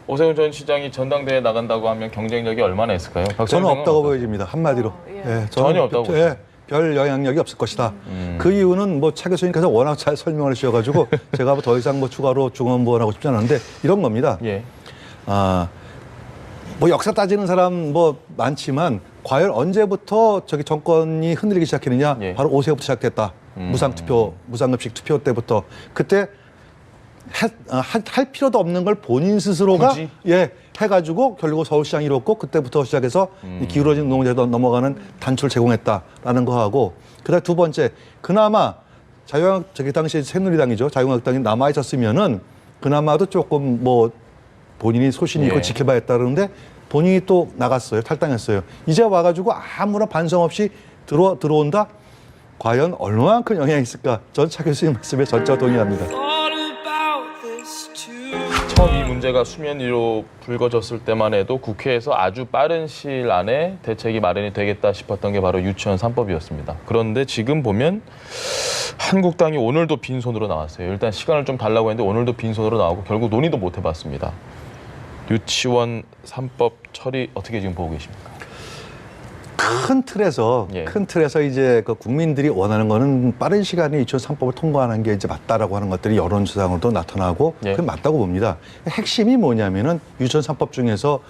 오세훈 전 시장이 전당대회에 나간다고 하면 경쟁력이 얼마나 있을까요? 저는 없다고 보여집니다. 한마디로. 예, 전혀 없다고. 별 영향력이 없을 것이다. 그 이유는 뭐 차 교수님께서 워낙 잘 설명을 주셔가지고 제가 더 이상 뭐 추가로 중언부언하고 싶지 않은데 이런 겁니다. 예. 뭐 역사 따지는 사람 뭐 많지만 과연 언제부터 저기 정권이 흔들리기 시작했느냐? 예. 바로 5세부터 시작됐다. 무상급식 투표 때부터 그때 할 필요도 없는 걸 본인 스스로가 굳이? 해가지고 결국 서울시장이 이뤘고 그때부터 시작해서 이 기울어진 노동제도 넘어가는 단초를 제공했다라는 거하고 그다음 두 번째 그나마 저기 당시 새누리당이죠 자유한국당이 남아 있었으면은 그나마도 조금 뭐 본인이 소신이 있고 지켜봐야 했다는데 본인이 또 나갔어요 탈당했어요 이제 와가지고 아무런 반성 없이 들어온다 과연 얼마만큼 영향이 있을까 전 차 교수님 말씀에 전적으로 동의합니다. 처음 이 문제가 수면 위로 불거졌을 때만 해도 국회에서 아주 빠른 시일 안에 대책이 마련이 되겠다 싶었던 게 바로 유치원 3법이었습니다. 그런데 지금 보면 한국당이 오늘도 빈손으로 나왔어요. 일단 시간을 좀 달라고 했는데 오늘도 빈손으로 나오고 결국 논의도 못 해봤습니다. 유치원 3법 처리 어떻게 지금 보고 계십니까? 큰 틀에서 이제 그 국민들이 원하는 거는 빠른 시간에 유치원 3법을 통과하는 게 이제 맞다라고 하는 것들이 여론조사상으로도 나타나고 그게 맞다고 봅니다. 핵심이 뭐냐면은 유치원 3법 중에서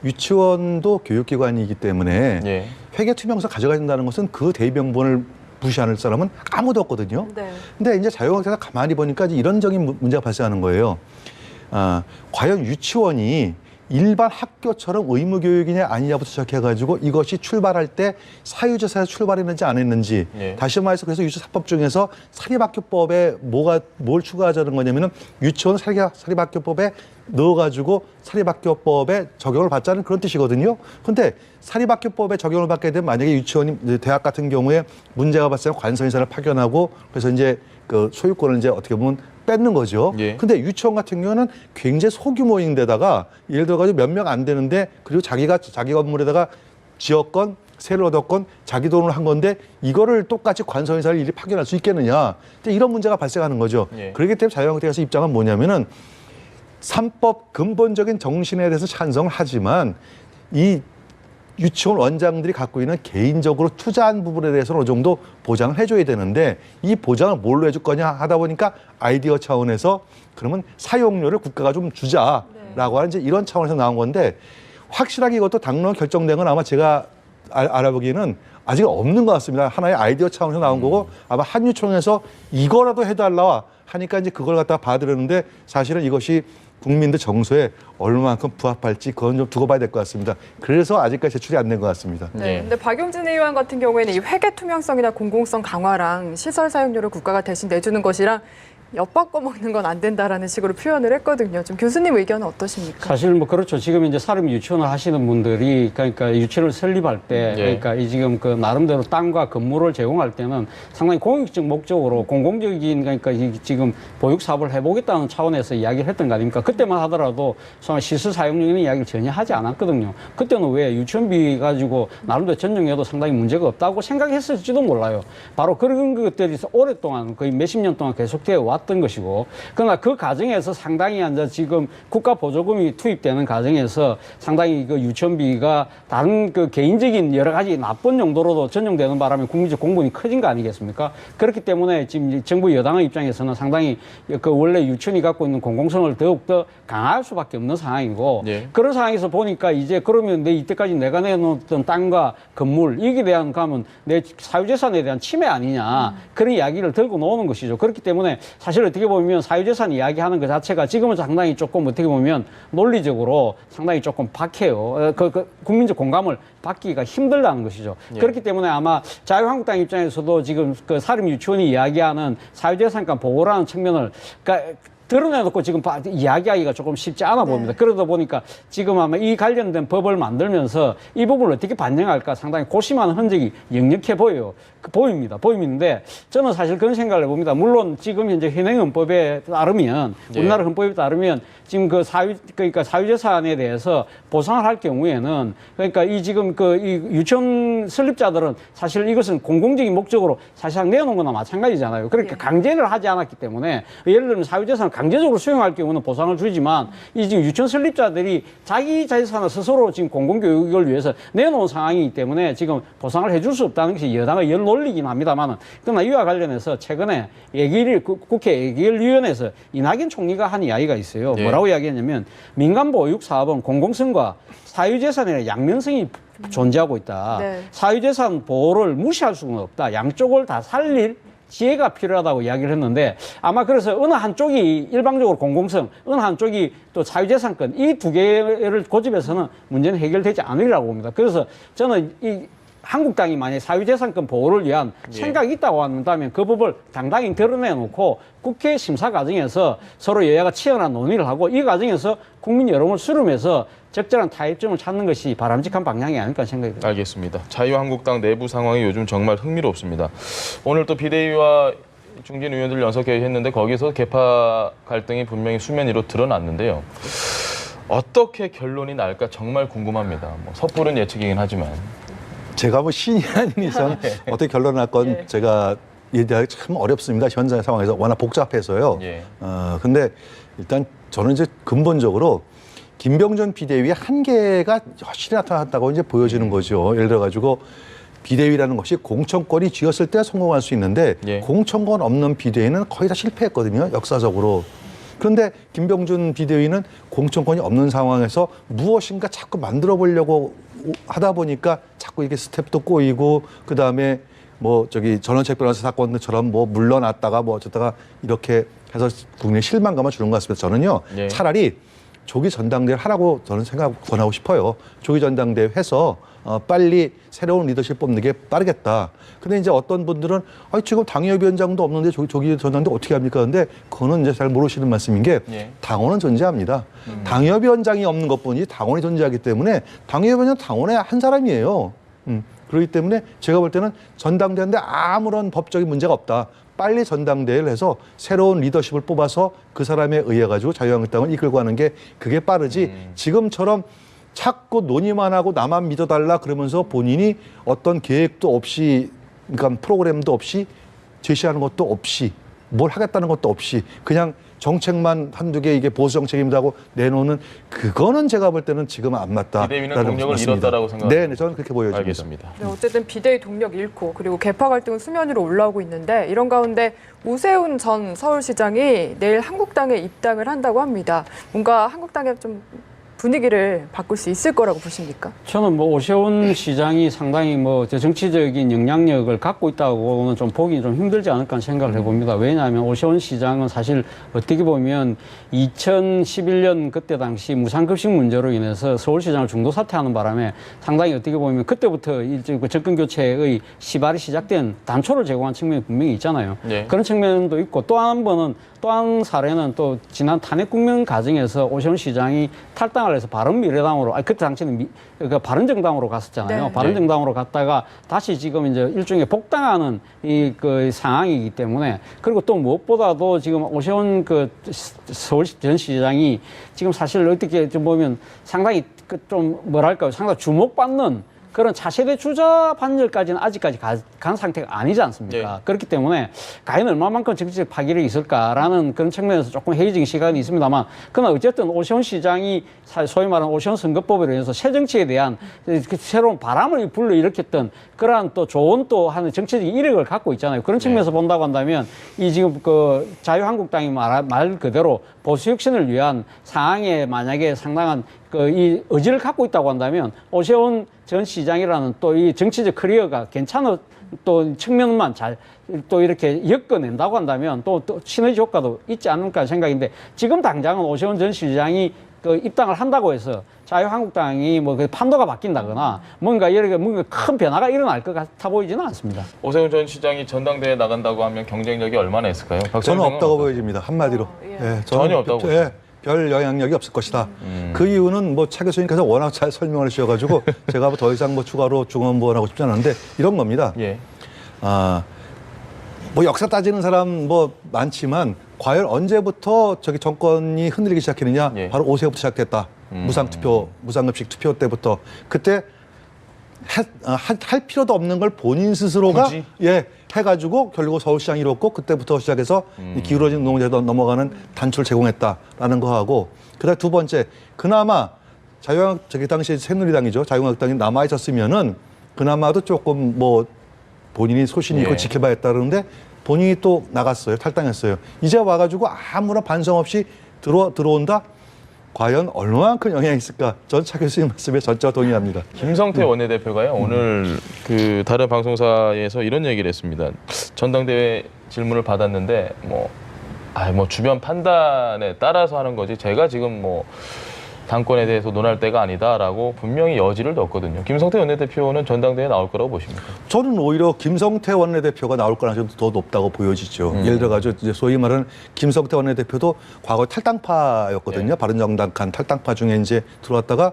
유치원도 교육기관이기 때문에 회계 투명성 가져가야 된다는 것은 그 대의명분을 무시하는 사람은 아무도 없거든요. 근데 이제 자유한국당에서 가만히 보니까 이런적인 문제가 발생하는 거예요. 과연 유치원이 일반 학교처럼 의무교육이냐 아니냐부터 시작해가지고 이것이 출발할 때 사유재산에서 출발했는지 안 했는지 다시 말해서 그래서 유치원 3법 중에서 사립학교법에 뭘 추가하자는 거냐면은 유치원 사립학교법에 넣어가지고 사립학교법에 적용을 받자는 그런 뜻이거든요. 근데 사립학교법에 적용을 받게 되면 만약에 유치원이 대학 같은 경우에 문제가 발생하면 관성인사를 파견하고 그래서 이제 그 소유권을 이제 어떻게 보면 뺏는 거죠. 근데 유치원 같은 경우는 굉장히 소규모인데다가 예를 들어가지고 몇 명 안 되는데 그리고 자기 건물에다가 지었건 세를 얻었건 자기 돈으로 한 건데 이거를 똑같이 관성인사를 일일이 파견할 수 있겠느냐. 이런 문제가 발생하는 거죠. 그렇기 때문에 자유한국당에서 입장은 뭐냐면은 3법 근본적인 정신에 대해서 찬성을 하지만 이 유치원 원장들이 갖고 있는 개인적으로 투자한 부분에 대해서는 어느 정도 보장을 해줘야 되는데 이 보장을 뭘로 해줄 거냐 하다 보니까 아이디어 차원에서 그러면 사용료를 국가가 좀 주자라고 하는 이제 이런 차원에서 나온 건데 확실하게 이것도 당론 결정된 건 아마 제가 알아보기에는 아직 없는 것 같습니다. 하나의 아이디어 차원에서 나온 거고 아마 한유총에서 이거라도 해달라 하니까 이제 그걸 갖다가 받으려는데 사실은 이것이 국민들 정서에 얼마만큼 부합할지 그건 좀 두고 봐야 될 것 같습니다. 그래서 아직까지 제출이 안 된 것 같습니다. 근데 박용진 의원 같은 경우에는 이 회계 투명성이나 공공성 강화랑 시설 사용료를 국가가 대신 내주는 것이랑 엿바꿔 먹는 건 안 된다라는 식으로 표현을 했거든요. 좀 교수님 의견은 어떠십니까? 사실 뭐 그렇죠. 지금 이제 사립 유치원을 하시는 분들이 그러니까 유치원을 설립할 때 그러니까 이 지금 그 나름대로 땅과 건물을 제공할 때는 상당히 공익적 목적으로 공공적인 그러니까 지금 보육 사업을 해보겠다는 차원에서 이야기를 했던 거 아닙니까? 그때만 하더라도 시설 사용료는 이야기를 전혀 하지 않았거든요. 그때는 왜 유치원비 가지고 나름대로 전용해도 상당히 문제가 없다고 생각했을지도 몰라요. 바로 그런 것들이 오랫동안 거의 몇십 년 동안 계속되어 왔던 것이고, 그러나 그 과정에서 상당히 이제 지금 국가 보조금이 투입되는 과정에서 상당히 그 유치원비가 다른 그 개인적인 여러 가지 나쁜 용도로도 전용되는 바람에 국민적 공분이 커진 거 아니겠습니까? 그렇기 때문에 지금 정부 여당의 입장에서는 상당히 그 원래 유치원이 갖고 있는 공공성을 더욱더 강화할 수밖에 없는 상황이고, 그런 상황에서 보니까 이제 그러면 이때까지 내가 내놓았던 땅과 건물 여기에 대한 가면 내 사유재산에 대한 침해 아니냐 그런 이야기를 들고 나오는 것이죠. 그렇기 때문에 사실 어떻게 보면 사유재산 이야기하는 것 자체가 지금은 상당히 조금 어떻게 보면 논리적으로 상당히 조금 박해요. 국민적 공감을 받기가 힘들다는 것이죠. 그렇기 때문에 아마 자유한국당 입장에서도 지금 그 사립 유치원이 이야기하는 사유재산권 보호라는 측면을 드러내놓고 지금 이야기하기가 조금 쉽지 않아 보입니다. 그러다 보니까 지금 아마 이 관련된 법을 만들면서 이 부분을 어떻게 반영할까 상당히 고심하는 흔적이 역력해 보입니다. 보이는데 저는 사실 그런 생각을 해봅니다. 물론 지금 현재 현행 헌법에 따르면 우리나라 헌법에 따르면 지금 그러니까 사유재산에 대해서 보상을 할 경우에는 그러니까 이 지금 이 유치원 설립자들은 사실 이것은 공공적인 목적으로 사실상 내놓은 거나 마찬가지잖아요. 그러니까 강제를 하지 않았기 때문에 예를 들면 사유재산을 강제적으로 수용할 경우는 보상을 주지만 이 지금 유치원 설립자들이 자기 재산을 스스로 지금 공공교육을 위해서 내놓은 상황이기 때문에 지금 보상을 해줄 수 없다는 것이 여당의 연 논리긴 합니다만은 그러나 이와 관련해서 최근에 국회 예결위원회에서 이낙연 총리가 한 이야기가 있어요. 예. 뭐라고 이야기했냐면 민간보육 사업은 공공성과 사유재산의 양면성이 존재하고 있다. 네. 사유재산 보호를 무시할 수는 없다. 양쪽을 다 살릴 지혜가 필요하다고 이야기를 했는데 아마 그래서 어느 한쪽이 일방적으로 공공성, 어느 한쪽이 또 사유재산권 이 두 개를 고집해서는 문제는 해결되지 않으리라고 봅니다. 그래서 저는 이 한국당이 만약에 사유재산권 보호를 위한 생각이 있다고 한다면 그 법을 당당히 드러내놓고 국회 심사 과정에서 서로 여야가 치열한 논의를 하고 이 과정에서 국민 여론을 수렴해서 적절한 타협점을 찾는 것이 바람직한 방향이 아닐까 생각이 듭니다. 알겠습니다. 자유한국당 내부 상황이 요즘 정말 흥미롭습니다. 오늘 또 비대위와 중진 의원들 연석회의했는데 거기서 개파 갈등이 분명히 수면 위로 드러났는데요. 어떻게 결론이 날까 정말 궁금합니다. 뭐 섣부른 예측이긴 하지만. 제가 뭐 신이 아닌 이상 어떻게 결론 날 건 예. 제가 얘기하기 참 어렵습니다. 현장 상황에서 워낙 복잡해서요. 예. 근데 일단 저는 이제 근본적으로 김병준 비대위의 한계가 확실히 나타났다고 이제 보여지는 거죠. 예를 들어가지고 비대위라는 것이 공천권이 쥐었을 때 성공할 수 있는데 예. 공천권 없는 비대위는 거의 다 실패했거든요. 역사적으로. 그런데 김병준 비대위는 공천권이 없는 상황에서 무엇인가 자꾸 만들어 보려고 하다 보니까 자꾸 이게 스텝도 꼬이고 그다음에 뭐 저기 전원책 변호사 사건처럼 뭐 물러났다가 뭐 어쩌다가 이렇게 해서 국민의 실망감을 주는 것 같습니다. 저는요. 예. 차라리 조기 전당대회를 하라고 저는 권하고 싶어요. 조기 전당대회 해서 빨리 새로운 리더십 뽑는 게 빠르겠다. 근데 이제 어떤 분들은 지금 당협위원장도 없는데 조기 전당대회 어떻게 합니까? 근데 그거는 이제 잘 모르시는 말씀인 게 예. 당원은 존재합니다. 당협위원장이 없는 것뿐이지 당원이 존재하기 때문에 당협위원장 당원의 한 사람이에요. 그렇기 때문에 제가 볼 때는 전당대회인데 아무런 법적인 문제가 없다. 빨리 전당대회를 해서 새로운 리더십을 뽑아서 그 사람에 의해 가지고 자유한국당을 이끌고 가는 게 그게 빠르지 지금처럼 자꾸 논의만 하고 나만 믿어달라 그러면서 본인이 어떤 계획도 없이 그러니까 프로그램도 없이 제시하는 것도 없이 뭘 하겠다는 것도 없이 그냥 정책만 한두 개 이게 보수 정책입니다 하고 내놓는 그거는 제가 볼 때는 지금은 안 맞다. 비대위는 동력을 잃었다라고 생각합니다. 네, 저는 그렇게 보여집니다. 알겠습니다. 네, 어쨌든 비대위 동력 잃고 그리고 개파 갈등은 수면 위로 올라오고 있는데 이런 가운데 오세훈 전 서울시장이 내일 한국당에 입당을 한다고 합니다. 뭔가 한국당에 좀 분위기를 바꿀 수 있을 거라고 보십니까? 저는 뭐 오세훈 시장이 상당히 뭐 정치적인 영향력을 갖고 있다고는 좀 보기 좀 힘들지 않을까 생각을 해봅니다. 왜냐하면 오세훈 시장은 사실 어떻게 보면 2011년 그때 당시 무상급식 문제로 인해서 서울시장을 중도 사퇴하는 바람에 상당히 어떻게 보면 그때부터 일찍 정권 교체의 시발이 시작된 단초를 제공한 측면이 분명히 있잖아요. 네. 그런 측면도 있고 또 한 사례는 또 지난 탄핵 국면 과정에서 오세훈 시장이 탈당을 해서 바른미래당으로 그때 당시는 바른정당으로 갔었잖아요. 네. 바른정당으로 갔다가 다시 지금 이제 일종의 복당하는 그 상황이기 때문에 그리고 또 무엇보다도 지금 오세훈 서울 전 시장이 지금 사실 어떻게 좀 보면 상당히 좀 뭐랄까요, 상당히 주목받는 그런 차세대 주자 반열까지는 아직까지 간 상태가 아니지 않습니까? 네. 그렇기 때문에 과연 얼마만큼 정치적 파괴력이 있을까라는 그런 측면에서 조금 회의적인 시간이 있습니다만 그러나 어쨌든 오세훈 시장이 소위 말하는 오세훈 선거법으로 인해서 새 정치에 대한 새로운 바람을 불러일으켰던 그러한 또 좋은 또 하는 정치적인 이력을 갖고 있잖아요. 그런 측면에서 본다고 한다면 이 지금 그 자유한국당이 말 그대로 보수 혁신을 위한 상황에 만약에 상당한 이 의지를 갖고 있다고 한다면 오세훈 전 시장이라는 또 이 정치적 커리어가 괜찮은 또 측면만 잘 또 이렇게 엮어낸다고 한다면 또 시너지 효과도 있지 않을까 생각인데 지금 당장은 오세훈 전 시장이 입당을 한다고 해서 자유한국당이 뭐 판도가 바뀐다거나 뭔가 큰 변화가 일어날 것 같아 보이지는 않습니다. 오세훈 전 시장이 전당대회에 나간다고 하면 경쟁력이 얼마나 있을까요? 저는 없다고 보여집니다. 한마디로. 예. 전혀 없다고. 별 영향력이 없을 것이다. 그 이유는 뭐 차 교수님께서 워낙 잘 설명을 주셔가지고 제가 더 이상 뭐 추가로 중언부언하고 싶지 않은데 이런 겁니다. 예. 뭐 역사 따지는 사람 뭐 많지만 과연 언제부터 저기 정권이 흔들리기 시작했느냐? 예. 바로 오세훈부터 시작됐다. 무상급식 투표 때부터 그때 할 필요도 없는 걸 본인 스스로가 굳이? 해가지고 결국 서울시장이 이뤘고 그때부터 시작해서 이 기울어진 노동제도 넘어가는 단초를 제공했다라는 거하고 그다음 두 번째 그나마 저기 당시 새누리당이죠. 자유한국당이 남아 있었으면은 그나마도 조금 뭐 본인이 소신이 있고 지켜봐야겠다 그러는데 본인이 또 나갔어요. 탈당했어요. 이제 와가지고 아무런 반성 없이 들어온다? 과연 얼마만큼 영향이 있을까? 전 차 교수님 말씀에 전적으로 동의합니다. 김성태 원내대표가요. 오늘 그 다른 방송사에서 이런 얘기를 했습니다. 전당대회 질문을 받았는데 뭐 주변 판단에 따라서 하는 거지 제가 지금 뭐 당권에 대해서 논할 때가 아니다라고 분명히 여지를 뒀거든요. 김성태 원내대표는 전당대회에 나올 거라고 보십니까? 저는 오히려 김성태 원내대표가 나올 가능성이 더 높다고 보여지죠. 예를 들어가지고 이제 소위 말하는 김성태 원내대표도 과거 탈당파였거든요. 바른정당 간 탈당파 중에 이제 들어왔다가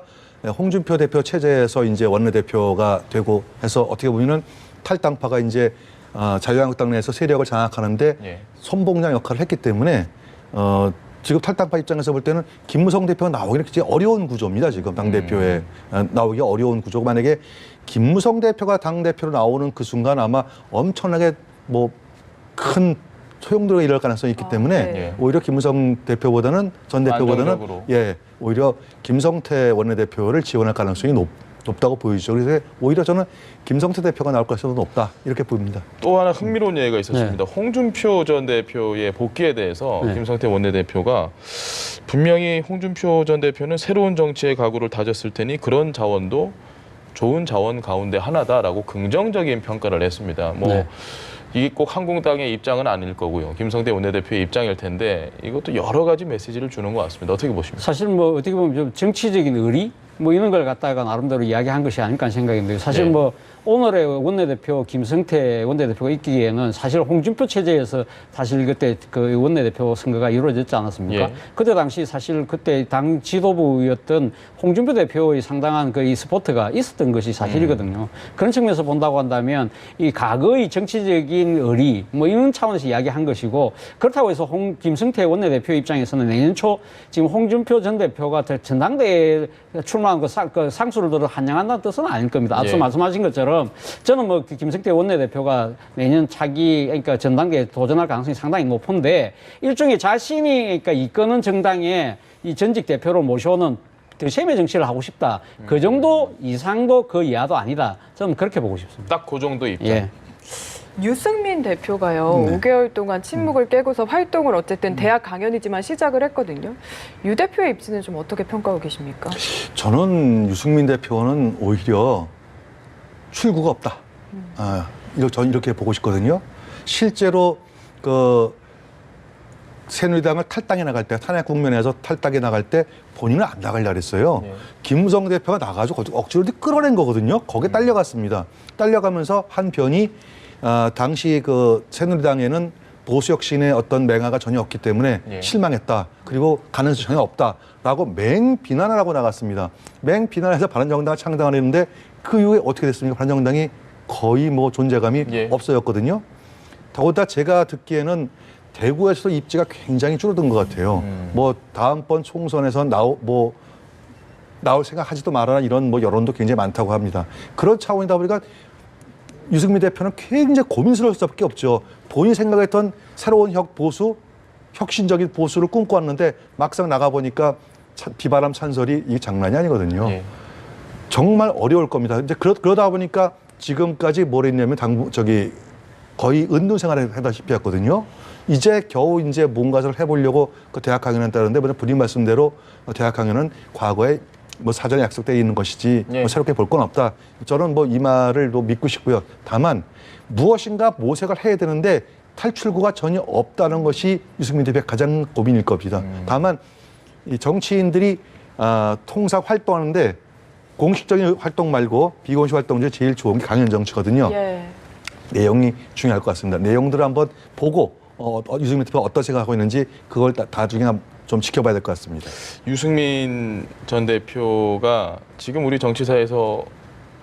홍준표 대표 체제에서 이제 원내대표가 되고 해서 어떻게 보면은 탈당파가 이제 자유한국당 내에서 세력을 장악하는데 선봉장 역할을 했기 때문에 지금 탈당파 입장에서 볼 때는 김무성 대표가 나오기는 굉장히 어려운 구조입니다. 지금 당대표에 나오기가 어려운 구조고 만약에 김무성 대표가 당대표로 나오는 그 순간 아마 엄청나게 뭐 큰 소용돌이가 일어날 가능성이 있기 때문에 오히려 김무성 대표보다는 전 대표보다는 오히려 김성태 원내대표를 지원할 가능성이 높다고 보이죠. 그래서 오히려 저는 김성태 대표가 나올 가능성이 높다 이렇게 보입니다. 또 하나 흥미로운 얘기가 있었습니다. 홍준표 전 대표의 복귀에 대해서 김성태 원내대표가 분명히 홍준표 전 대표는 새로운 정치의 각오를 다졌을 테니 그런 자원도 좋은 자원 가운데 하나다라고 긍정적인 평가를 했습니다. 이게 꼭 한국당의 입장은 아닐 거고요. 김성태 원내대표의 입장일 텐데 이것도 여러 가지 메시지를 주는 것 같습니다. 어떻게 보십니까? 사실 뭐 어떻게 보면 좀 정치적인 의리 뭐 이런 걸 갖다가 나름대로 이야기한 것이 아닐까 하는 생각인데 사실 뭐 오늘의 원내대표 김성태 원내대표가 있기에는 사실 홍준표 체제에서 사실 그때 그 원내대표 선거가 이루어졌지 않았습니까? 그때 당시 사실 그때 당 지도부였던 홍준표 대표의 상당한 그 이 스포트가 있었던 것이 사실이거든요. 그런 측면에서 본다고 한다면 이 과거의 정치적인 의리 뭐 이런 차원에서 이야기한 것이고 그렇다고 해서 김성태 원내대표 입장에서는 내년 초 지금 홍준표 전 대표가 전당대회에 출마한 그 상수를 들어 환영한다는 뜻은 아닐 겁니다. 앞서 말씀하신 것처럼 저는 뭐 김성태 원내대표가 내년 차기 그러니까 전당대회에 도전할 가능성이 상당히 높은데 일종의 자신이 그러니까 이끄는 정당의 이 전직 대표를 모셔오는 대셈의 정치를 하고 싶다. 그 정도 이상도 그 이하도 아니다. 저는 그렇게 보고 싶습니다. 딱 그 정도 입장. 유승민 대표가요. 5개월 동안 침묵을 깨고서 활동을 어쨌든 대학 강연이지만 시작을 했거든요. 유 대표의 입지는 좀 어떻게 평가하고 계십니까? 저는 유승민 대표는 오히려 출구가 없다. 저는 이렇게 보고 싶거든요. 실제로 그 새누리당을 탈당해 나갈 때 탄핵 국면에서 탈당해 나갈 때 본인은 안 나가려고 했어요. 김무성 대표가 나가지고 억지로 끌어낸 거거든요. 거기에 딸려갔습니다. 딸려가면서 한 편이 당시 그 새누리당에는 보수 혁신의 어떤 맹아가 전혀 없기 때문에 실망했다. 그리고 가능성이 전혀 없다라고 맹 비난을 하고 나갔습니다. 맹 비난해서 바른정당을 창당을 했는데 그 이후에 어떻게 됐습니까? 바른정당이 거의 뭐 존재감이 없어졌거든요. 더구나 제가 듣기에는 대구에서도 입지가 굉장히 줄어든 것 같아요. 뭐 다음번 총선에서 나올 생각하지도 말아라 이런 뭐 여론도 굉장히 많다고 합니다. 그런 차원이다 보니까 유승민 대표는 굉장히 고민스러울 수밖에 없죠. 본인이 생각했던 새로운 혁신적인 보수를 꿈꿔왔는데 막상 나가보니까 비바람 산설이 이게 장난이 아니거든요. 정말 어려울 겁니다. 이제 그러다 보니까 지금까지 뭘 했냐면 거의 은둔 생활을 하다시피 했거든요. 이제 겨우 이제 뭔가를 해보려고 그 대학 강연을 따르는데 본인 말씀대로 대학 강연은 과거에 뭐 사전에 약속되어 있는 것이지 뭐 새롭게 볼 건 없다. 저는 뭐 이 말을 또 믿고 싶고요. 다만 무엇인가 모색을 해야 되는데 탈출구가 전혀 없다는 것이 유승민 대표의 가장 고민일 겁니다. 다만 이 정치인들이 통상 활동하는데 공식적인 활동 말고 비공식 활동 중에 제일 좋은 게 강연 정치거든요. 내용이 중요할 것 같습니다. 내용들을 한번 보고 유승민 대표가 어떤 생각하고 있는지 그걸 나중에 좀 지켜봐야 될 것 같습니다. 유승민 전 대표가 지금 우리 정치사에서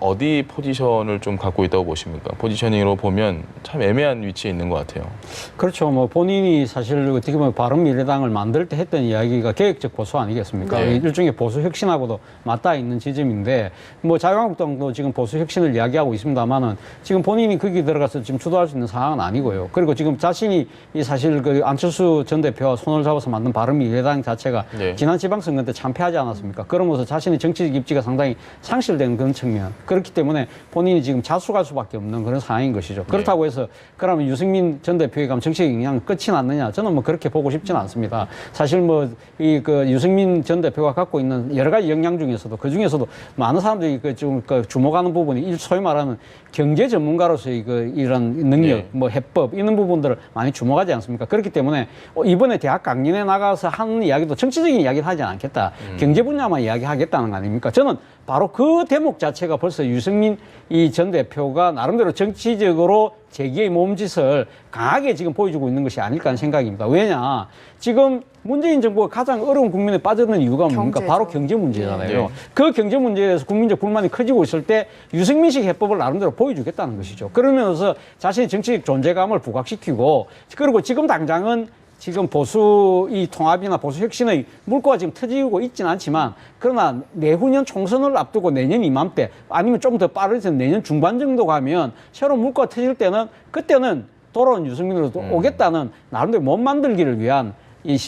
어디 포지션을 좀 갖고 있다고 보십니까? 포지셔닝으로 보면 참 애매한 위치에 있는 것 같아요. 그렇죠. 뭐 본인이 사실 어떻게 보면 바른미래당을 만들 때 했던 이야기가 개혁적 보수 아니겠습니까? 네. 일종의 보수 혁신하고도 맞닿아 있는 지점인데 뭐 자유한국당도 지금 보수 혁신을 이야기하고 있습니다만은 지금 본인이 거기 들어가서 지금 주도할 수 있는 상황은 아니고요. 그리고 지금 자신이 이 사실 그 안철수 전 대표와 손을 잡아서 만든 바른미래당 자체가 네. 지난 지방선거 때 참패하지 않았습니까? 그러면서 자신의 정치적 입지가 상당히 상실된 그런 측면. 그렇기 때문에 본인이 지금 자수갈 수밖에 없는 그런 상황인 것이죠. 그렇다고 해서 그러면 유승민 전 대표에 가면 정치적 영향 끝이 났느냐? 저는 뭐 그렇게 보고 싶지는 않습니다. 사실 뭐 이 그 유승민 전 대표가 갖고 있는 여러 가지 역량 중에서도 그 중에서도 많은 사람들이 좀 주목하는 부분이 소위 말하는 경제 전문가로서의 이런 능력, 네. 뭐 해법 이런 부분들을 많이 주목하지 않습니까? 그렇기 때문에 이번에 대학 강연에 나가서 하는 이야기도 정치적인 이야기를 하지 않겠다. 경제 분야만 이야기하겠다는 거 아닙니까? 저는 바로 그 대목 자체가 벌써 유승민 이 전 대표가 나름대로 정치적으로 재기의 몸짓을 강하게 지금 보여주고 있는 것이 아닐까 하는 생각입니다. 왜냐? 지금 문재인 정부가 가장 어려운 국면에 빠져드는 이유가 뭡니까? 경제죠. 바로 경제 문제잖아요. 네. 그 경제 문제에 대해서 국민적 불만이 커지고 있을 때 유승민식 해법을 나름대로 보여주겠다는 것이죠. 그러면서 자신의 정치적 존재감을 부각시키고 그리고 지금 당장은 지금 보수 이 통합이나 보수 혁신의 물꼬가 지금 터지고 있지는 않지만 그러나 내후년 총선을 앞두고 내년 이맘때 아니면 좀 더 빠르게 내년 중반 정도 가면 새로운 물꼬가 터질 때는 그때는 돌아온 유승민으로 오겠다는 나름대로 몸 만들기를 위한 이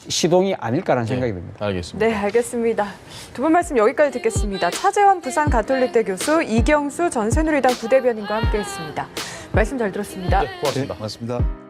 시동이 아닐까라는 생각이 듭니다. 알겠습니다. 네, 알겠습니다. 두 분 말씀 여기까지 듣겠습니다. 차재원 부산 가톨릭대 교수, 이경수 전 새누리당 부대변인과 함께했습니다. 말씀 잘 들었습니다. 네, 고맙습니다. 고맙습니다.